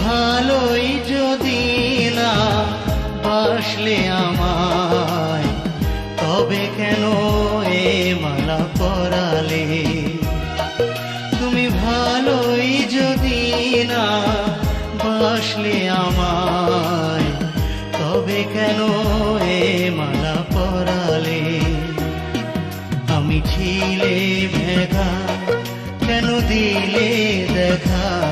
ভালোই যদি না বাসলে আমায়, তবে কেন এ মালা পরালে? তুমি ভালোই যদি না বাসলে